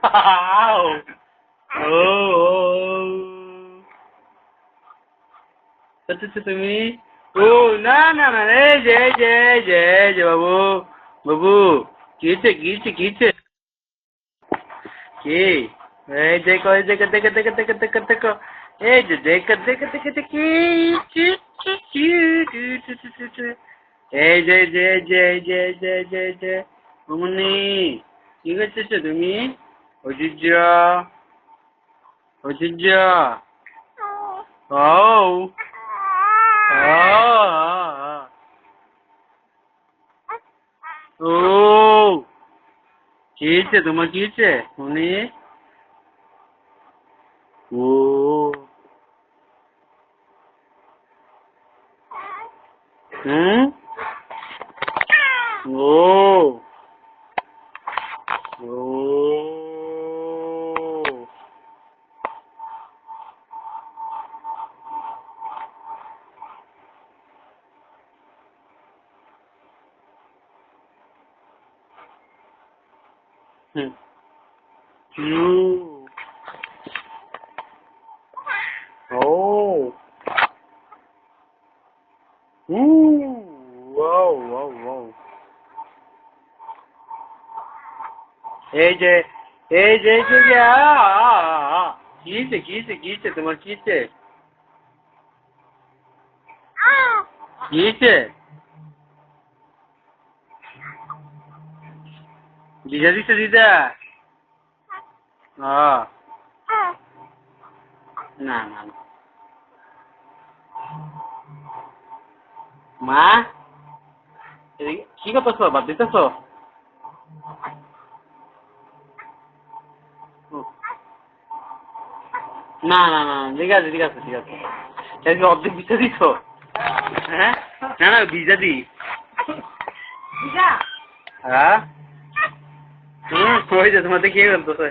ও করতেছো তুমি? ও না না না, এই যে এই যে এই যে এই যে বাবু, বাবু কিছে কিছে কিছে কি? এই দেখো এই দেখো দেখো দেখো দেখো দেখো দেখো, এই যে দেখো দেখো দেখো দেখি, এই যে এই যে এই যে এই যে এই যে এই যে এই যে মামুনি, কি করতেছো তুমি? ঐতিহ্য, ঐতিহ্য, ও ও কি হয়েছে তোমার, কি হয়েছে উনি? ও হুম, ও ও হুম, ও ও ওয়াও ওয়াও ওয়াও, এই যে এই যে এই যে কিছে কিছে কিছে তোমার কিছে, কিছে দিদা দিছে দিদা, না না না। মা এদিকে কি করতেছো, বাদ দিতেছো? না না না, ঠিক আছে ঠিক আছে ঠিক আছে, এই যে অর্ধেক ভিজা দিছ, হ্যাঁ না না ভিজা দি, হ্যাঁ ওই যে তোমাদের কে করতেছে?